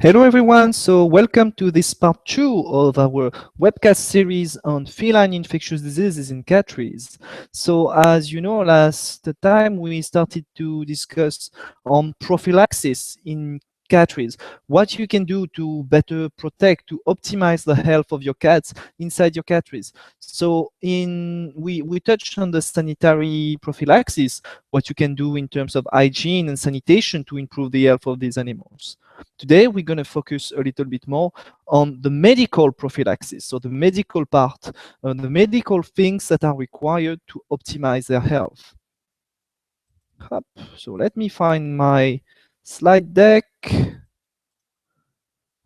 Hello everyone, so welcome to this part 2 of our webcast series on feline infectious diseases in catteries. So as you know, last time we started to discuss on prophylaxis in catteries, what you can do to better protect, to optimize the health of your cats inside your catteries. So we touched on the sanitary prophylaxis, what you can do in terms of hygiene and sanitation to improve the health of these animals. Today, we're going to focus a little bit more on the medical prophylaxis, so the medical part, the medical things that are required to optimize their health. Hop. So let me find my slide deck.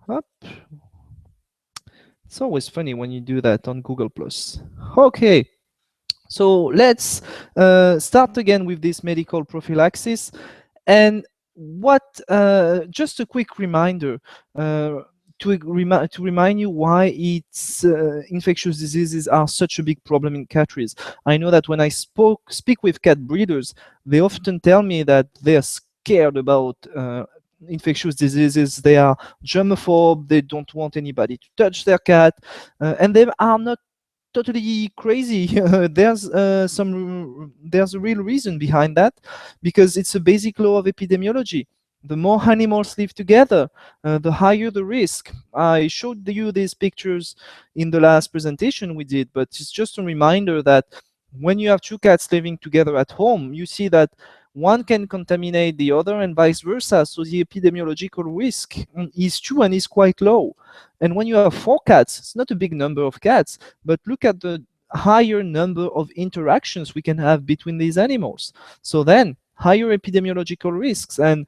Hop. It's always funny when you do that on Google+. Okay, so let's start again with this medical prophylaxis. And just a quick reminder to remind you why infectious diseases are such a big problem in catteries. I know that when I speak with cat breeders, they often tell me that they are scared about infectious diseases. They are germaphobe. They don't want anybody to touch their cat, and they are not totally crazy. There's a real reason behind that, because it's a basic law of epidemiology. The more animals live together, the higher the risk. I showed you these pictures in the last presentation we did, but it's just a reminder that when you have two cats living together at home, you see that one can contaminate the other and vice versa. So the epidemiological risk is true and is quite low. And when you have 4 cats, it's not a big number of cats, but look at the higher number of interactions we can have between these animals. So then higher epidemiological risks, and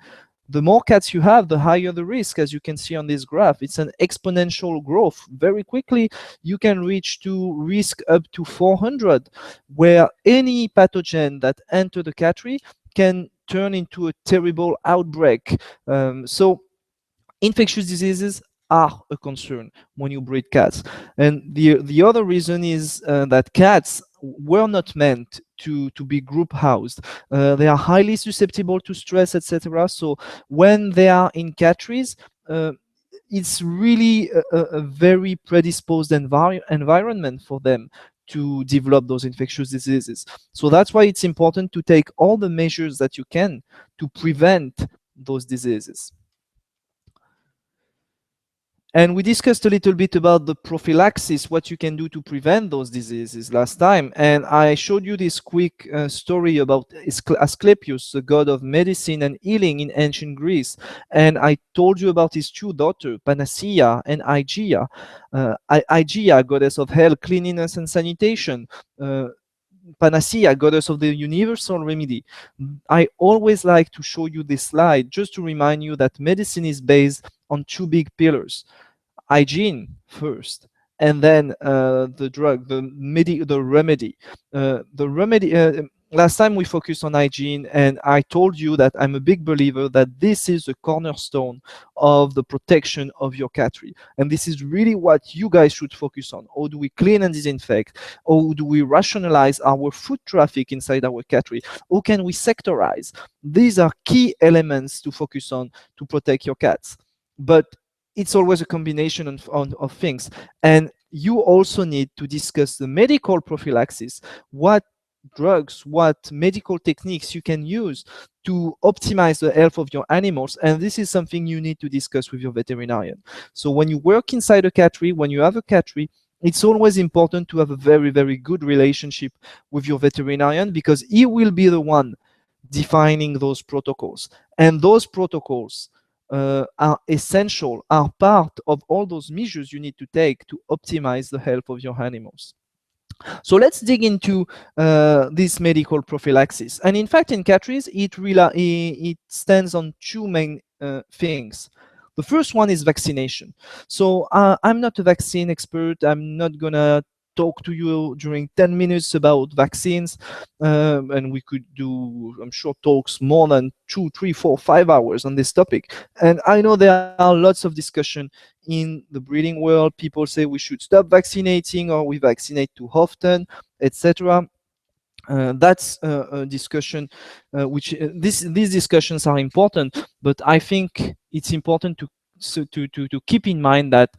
the more cats you have, the higher the risk, as you can see on this graph. It's an exponential growth. Very quickly, you can reach to risk up to 400, where any pathogen that enter the cattery can turn into a terrible outbreak. So infectious diseases are a concern when you breed cats. And the other reason is that cats were not meant to be group housed. They are highly susceptible to stress, etc. So when they are in catteries, it's really a very predisposed environment for them to develop those infectious diseases. So that's why it's important to take all the measures that you can to prevent those diseases. And we discussed a little bit about the prophylaxis, what you can do to prevent those diseases last time. And I showed you this quick story about Asclepius, the god of medicine and healing in ancient Greece. And I told you about his 2 daughters, Panacea and Hygeia. Hygeia, goddess of health, cleanliness, and sanitation. Panacea, goddess of the universal remedy. I always like to show you this slide just to remind you that medicine is based on 2 big pillars: hygiene first, and then the drug, the remedy. Last time we focused on hygiene, and I told you that I'm a big believer that this is the cornerstone of the protection of your cattery. And this is really what you guys should focus on. How do we clean and disinfect? How do we rationalize our foot traffic inside our cattery? How can we sectorize? These are key elements to focus on to protect your cats. But it's always a combination of things. And you also need to discuss the medical prophylaxis, what drugs, what medical techniques you can use to optimize the health of your animals. And this is something you need to discuss with your veterinarian. So when you work inside a cattery, when you have a cattery, it's always important to have a very, very good relationship with your veterinarian, because he will be the one defining those protocols. And those protocols are essential, are part of all those measures you need to take to optimize the health of your animals. So let's dig into this medical prophylaxis. And in fact, in catteries, it stands on 2 main things. The first one is vaccination. So I'm not a vaccine expert. I'm not gonna talk to you during 10 minutes about vaccines, and we could do, I'm sure, talks more than 2, 3, 4, 5 hours on this topic. And I know there are lots of discussion in the breeding world. People say we should stop vaccinating, or we vaccinate too often, etc. That's a discussion which these discussions are important, but I think it's important to keep in mind that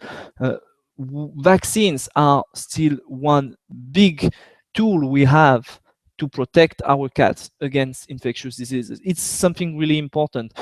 vaccines are still one big tool we have to protect our cats against infectious diseases. It's something really important.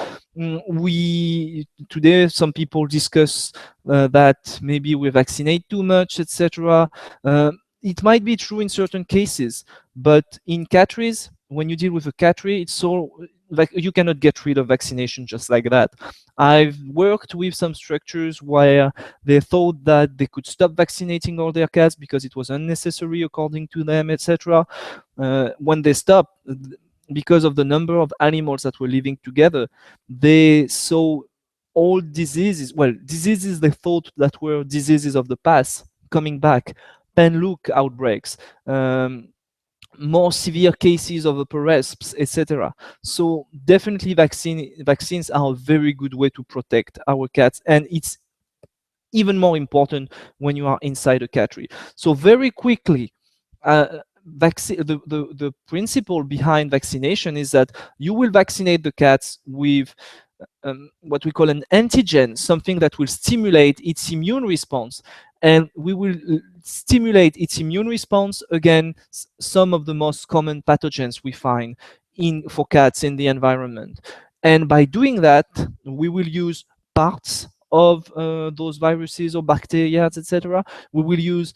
We today some people discuss that maybe we vaccinate too much, etc. Uh, it might be true in certain cases, but in catteries, when you deal with a cattery, it's so like you cannot get rid of vaccination just like that. I've worked with some structures where they thought that they could stop vaccinating all their cats because it was unnecessary according to them, etc. When they stopped, because of the number of animals that were living together, they saw all diseases, well, diseases they thought that were diseases of the past coming back, pan-luke outbreaks, more severe cases of upper rasps, etc. So definitely vaccines are a very good way to protect our cats, and it's even more important when you are inside a cattery. So very quickly, the principle behind vaccination is that you will vaccinate the cats with what we call an antigen, something that will stimulate its immune response. And we will stimulate its immune response against some of the most common pathogens we find for cats in the environment. And by doing that, we will use parts of those viruses or bacteria, etc. We will use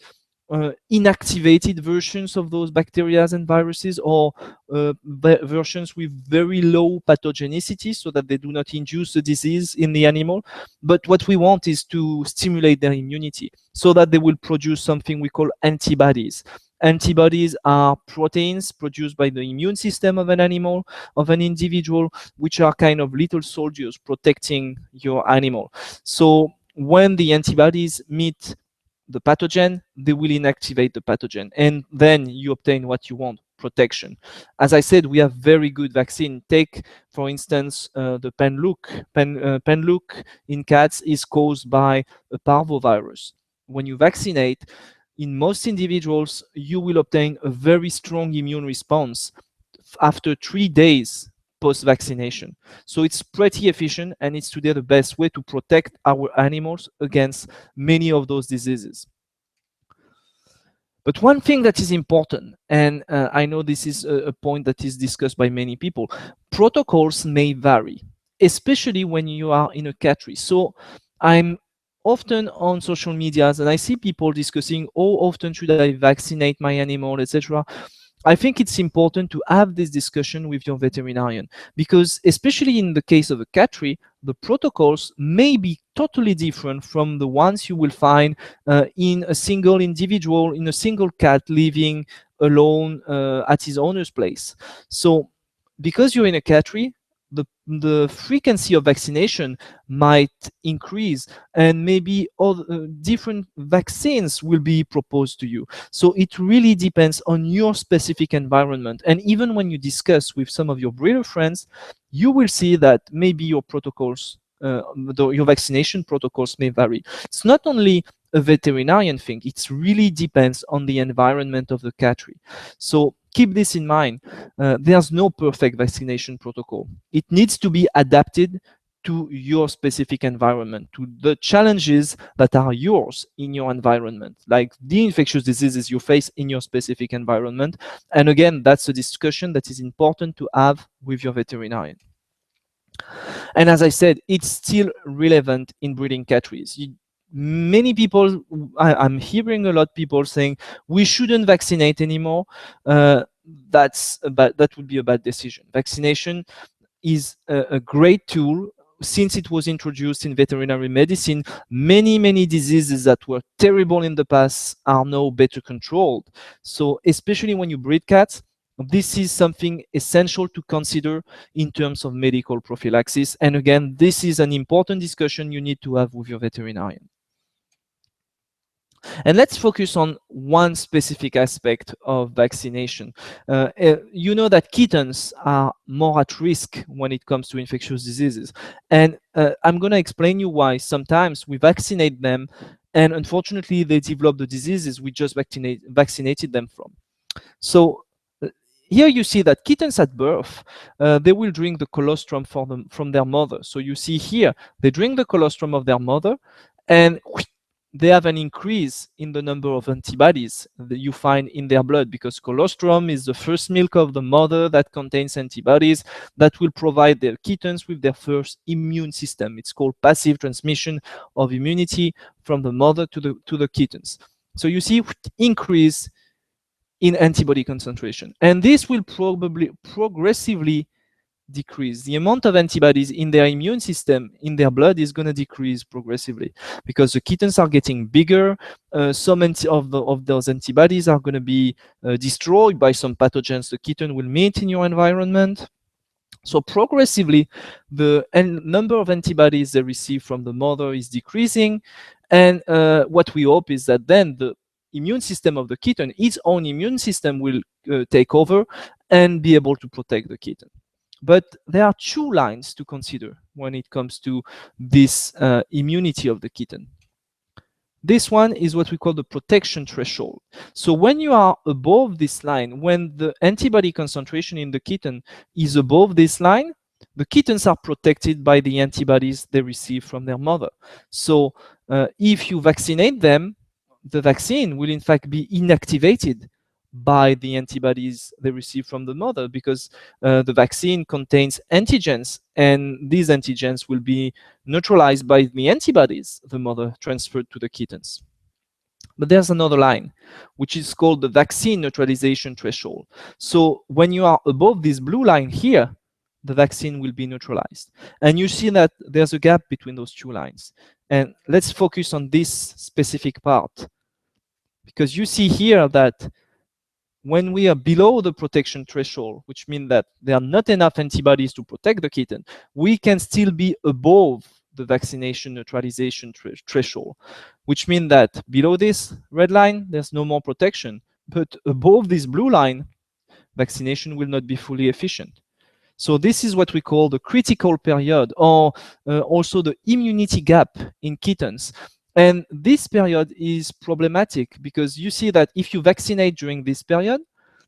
inactivated versions of those bacteria and viruses, or versions with very low pathogenicity so that they do not induce the disease in the animal. But what we want is to stimulate their immunity so that they will produce something we call antibodies. Antibodies are proteins produced by the immune system of an animal, of an individual, which are kind of little soldiers protecting your animal. So when the antibodies meet the pathogen, they will inactivate the pathogen, and then you obtain what you want, protection. As I said, we have very good vaccine. Take, for instance, the Pan-luke in cats is caused by a parvovirus. When you vaccinate, in most individuals, you will obtain a very strong immune response after 3 days post-vaccination. So it's pretty efficient, and it's today the best way to protect our animals against many of those diseases. But one thing that is important, and I know this is a point that is discussed by many people, protocols may vary, especially when you are in a cattery. So I'm often on social medias and I see people discussing, oh, often should I vaccinate my animal, etc. I think it's important to have this discussion with your veterinarian, because especially in the case of a cattery, the protocols may be totally different from the ones you will find in a single individual, in a single cat living alone at his owner's place. So because you're in a cattery, the frequency of vaccination might increase, and maybe all different vaccines will be proposed to you. So it really depends on your specific environment. And even when you discuss with some of your breeder friends, you will see that maybe your protocols, your vaccination protocols may vary. It's not only a veterinarian thing, it really depends on the environment of the cattery. So keep this in mind. There's no perfect vaccination protocol. It needs to be adapted to your specific environment, to the challenges that are yours in your environment, like the infectious diseases you face in your specific environment. And again, that's a discussion that is important to have with your veterinarian. And as I said, it's still relevant in breeding catteries. Many people, I'm hearing a lot of people saying we shouldn't vaccinate anymore. That would be a bad decision. Vaccination is a great tool. Since it was introduced in veterinary medicine, many diseases that were terrible in the past are now better controlled. So especially when you breed cats, this is something essential to consider in terms of medical prophylaxis. And again, this is an important discussion you need to have with your veterinarian. And let's focus on one specific aspect of vaccination. You know that kittens are more at risk when it comes to infectious diseases. And I'm going to explain you why sometimes we vaccinate them and unfortunately they develop the diseases we just vaccinated them from. So here you see that kittens at birth, they will drink the colostrum from their mother. So you see here, they drink the colostrum of their mother, and they have an increase in the number of antibodies that you find in their blood, because colostrum is the first milk of the mother that contains antibodies that will provide their kittens with their first immune system. It's called passive transmission of immunity from the mother to the kittens. So you see increase in antibody concentration, and this will probably progressively decrease. The amount of antibodies in their immune system, in their blood, is going to decrease progressively because the kittens are getting bigger. Some of those antibodies are going to be destroyed by some pathogens the kitten will meet in your environment. So progressively, the number of antibodies they receive from the mother is decreasing, and what we hope is that then the immune system of the kitten, its own immune system, will take over and be able to protect the kitten. But there are two lines to consider when it comes to this immunity of the kitten. This one is what we call the protection threshold. So when you are above this line, when the antibody concentration in the kitten is above this line, the kittens are protected by the antibodies they receive from their mother. So if you vaccinate them, the vaccine will in fact be inactivated by the antibodies they receive from the mother, because the vaccine contains antigens, and these antigens will be neutralized by the antibodies the mother transferred to the kittens. But there's another line, which is called the vaccine neutralization threshold. So when you are above this blue line here, the vaccine will be neutralized. And you see that there's a gap between those two lines. And let's focus on this specific part, because you see here that when we are below the protection threshold, which means that there are not enough antibodies to protect the kitten, we can still be above the vaccination neutralization threshold, which means that below this red line, there's no more protection. But above this blue line, vaccination will not be fully efficient. So this is what we call the critical period, or also the immunity gap in kittens. And this period is problematic because you see that if you vaccinate during this period,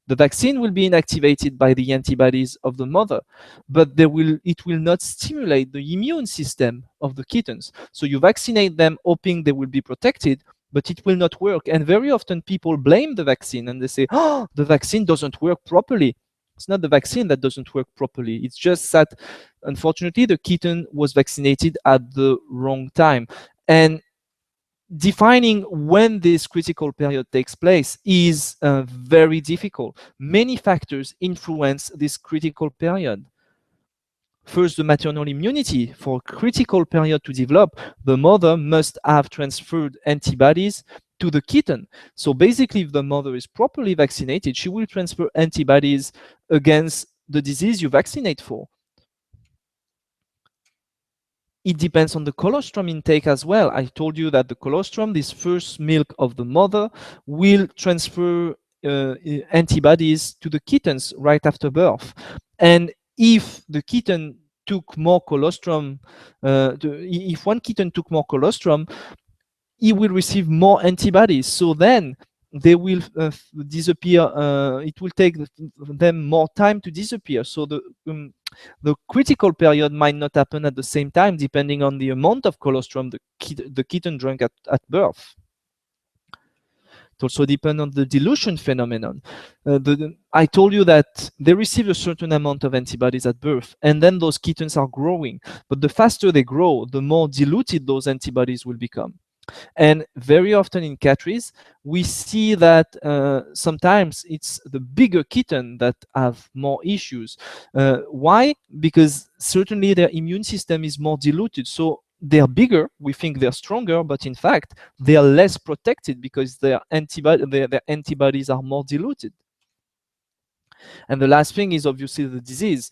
the vaccine will be inactivated by the antibodies of the mother, but it will not stimulate the immune system of the kittens. So you vaccinate them hoping they will be protected, but it will not work. And very often people blame the vaccine and they say, oh, the vaccine doesn't work properly. It's not the vaccine that doesn't work properly. It's just that, unfortunately, the kitten was vaccinated at the wrong time. And defining when this critical period takes place is very difficult. Many factors influence this critical period. First, the maternal immunity. For a critical period to develop, the mother must have transferred antibodies to the kitten. So basically, if the mother is properly vaccinated, she will transfer antibodies against the disease you vaccinate for. It depends on the colostrum intake as well. I told you that the colostrum, this first milk of the mother, will transfer antibodies to the kittens right after birth. And if the kitten took more colostrum, if one kitten took more colostrum, he will receive more antibodies. So then they will disappear. It will take them more time to disappear. So the critical period might not happen at the same time, depending on the amount of colostrum the kitten drank at birth. It also depends on the dilution phenomenon. I told you that they receive a certain amount of antibodies at birth, and then those kittens are growing. But the faster they grow, the more diluted those antibodies will become. And very often in catteries, we see that sometimes it's the bigger kitten that have more issues. Why? Because certainly their immune system is more diluted. So they're bigger, we think they're stronger, but in fact, they are less protected because their antibodies are more diluted. And the last thing is obviously the disease.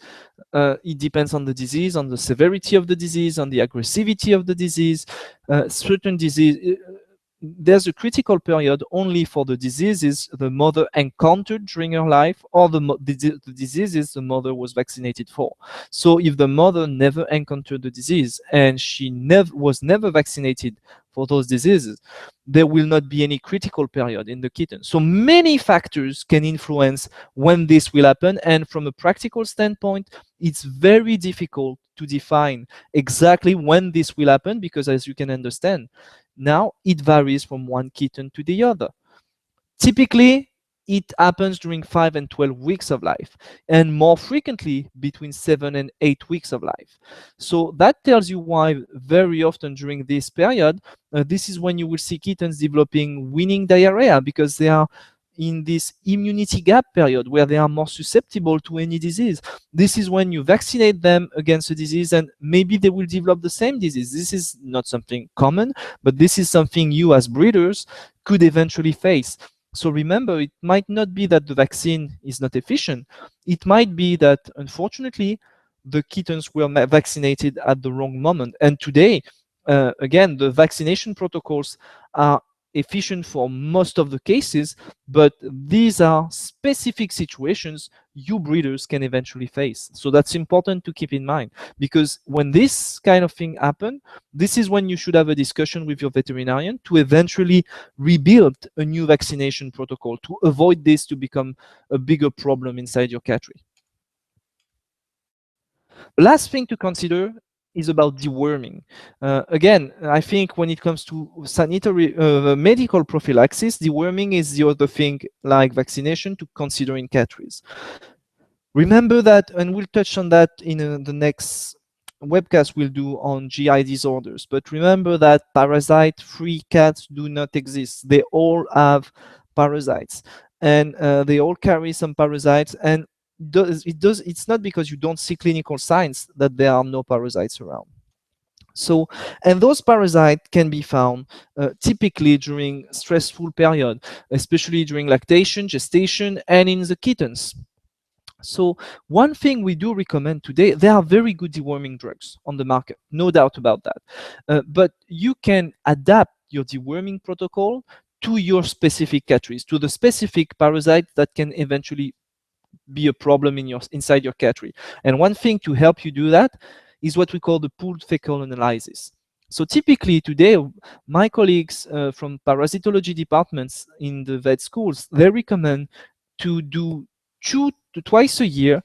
It depends on the disease, on the severity of the disease, on the aggressivity of the disease. Certain disease, there's a critical period only for the diseases the mother encountered during her life, or the diseases the mother was vaccinated for. So if the mother never encountered the disease and she was never vaccinated for those diseases, there will not be any critical period in the kitten. So many factors can influence when this will happen, and from a practical standpoint, it's very difficult to define exactly when this will happen, because as you can understand, now it varies from one kitten to the other. Typically, it happens during 5 and 12 weeks of life, and more frequently between 7 and 8 weeks of life. So that tells you why very often during this period, this is when you will see kittens developing weaning diarrhea, because they are in this immunity gap period where they are more susceptible to any disease. This is when you vaccinate them against a disease, and maybe they will develop the same disease. This is not something common, but this is something you as breeders could eventually face. So remember, it might not be that the vaccine is not efficient. It might be that, unfortunately, the kittens were vaccinated at the wrong moment. And today, again, the vaccination protocols are efficient for most of the cases, but these are specific situations you breeders can eventually face. So that's important to keep in mind, because when this kind of thing happen, this is when you should have a discussion with your veterinarian to eventually rebuild a new vaccination protocol to avoid this to become a bigger problem inside your cattery. The last thing to consider is about deworming. Again, I think when it comes to sanitary medical prophylaxis, deworming is the other thing like vaccination to consider in catteries. Remember that, and we'll touch on that in the next webcast we'll do on GI disorders. But remember that parasite-free cats do not exist. They all have parasites, and they all carry some parasites. And it's not because you don't see clinical signs that there are no parasites around. So, and those parasites can be found typically during stressful period, especially during lactation, gestation, and in the kittens. So one thing we do recommend today, there are very good deworming drugs on the market, no doubt about that. But you can adapt your deworming protocol to your specific catteries, to the specific parasite that can eventually be a problem inside your cattery. And one thing to help you do that is what we call the pooled fecal analysis. So typically today, my colleagues from parasitology departments in the vet schools, they recommend to do twice a year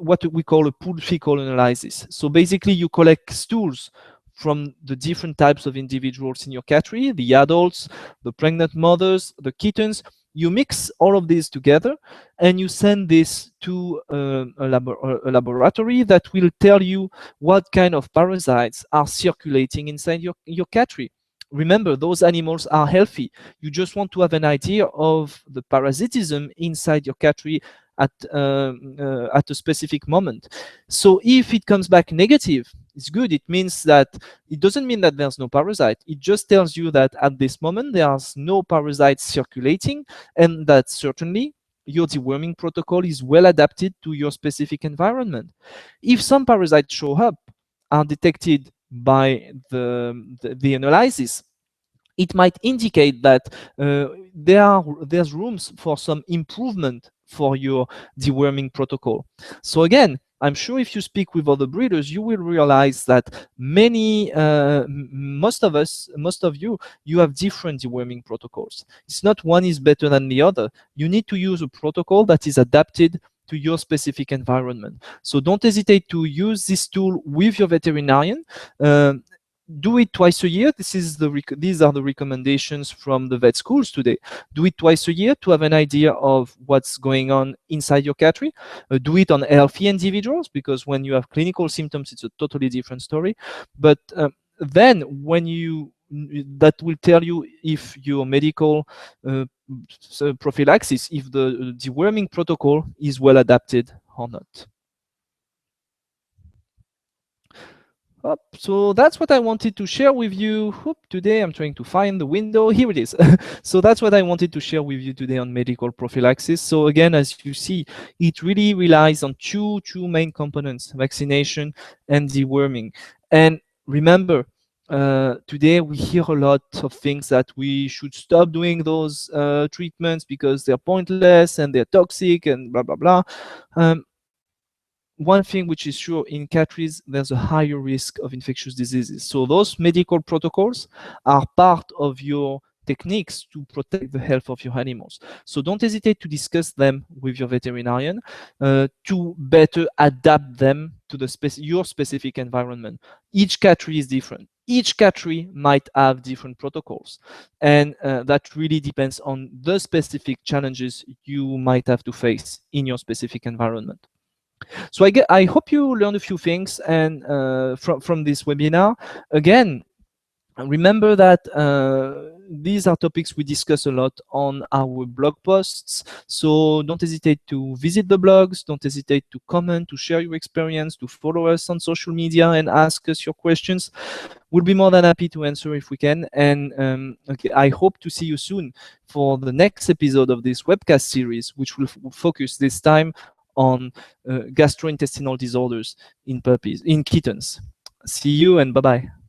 what we call a pooled fecal analysis. So basically you collect stools from the different types of individuals in your cattery, the adults, the pregnant mothers, the kittens. You mix all of these together and you send this to a laboratory that will tell you what kind of parasites are circulating inside your cattery. Remember, those animals are healthy. You just want to have an idea of the parasitism inside your cattery at a specific moment. So if it comes back negative, it's good. It means that it doesn't mean that there's no parasite. It just tells you that at this moment there's no parasites circulating, and that certainly your deworming protocol is well adapted to your specific environment. If some parasites show up, are detected by the analysis, it might indicate that there's rooms for some improvement for your deworming protocol. So again, I'm sure if you speak with other breeders, you will realize that most of you have different deworming protocols. It's not one is better than the other. You need to use a protocol that is adapted to your specific environment. So don't hesitate to use this tool with your veterinarian. Do it twice a year. These are the recommendations from the vet schools today. Do it twice a year to have an idea of what's going on inside your cattery. Do it on healthy individuals, because when you have clinical symptoms, it's a totally different story. But then when that will tell you if your medical prophylaxis, if the deworming protocol is well adapted or not. So that's what I wanted to share with you. Today I'm trying to find the window. Here it is. So that's what I wanted to share with you today on medical prophylaxis. So again, as you see, it really relies on two main components: vaccination and deworming. And remember, Today we hear a lot of things that we should stop doing those treatments because they're pointless and they're toxic and blah blah blah. Um, One thing which is sure, in catteries there's a higher risk of infectious diseases, so those medical protocols are part of your techniques to protect the health of your animals. So don't hesitate to discuss them with your veterinarian to better adapt them to your specific environment. Each cattery is different. Each cattery might have different protocols, and that really depends on the specific challenges you might have to face in your specific environment. So I hope you learned a few things and from this webinar. Again, remember that these are topics we discuss a lot on our blog posts. So don't hesitate to visit the blogs. Don't hesitate to comment, to share your experience, to follow us on social media and ask us your questions. We'll be more than happy to answer if we can. And okay, I hope to see you soon for the next episode of this webcast series, which will focus this time on gastrointestinal disorders in puppies, in kittens. See you and bye bye.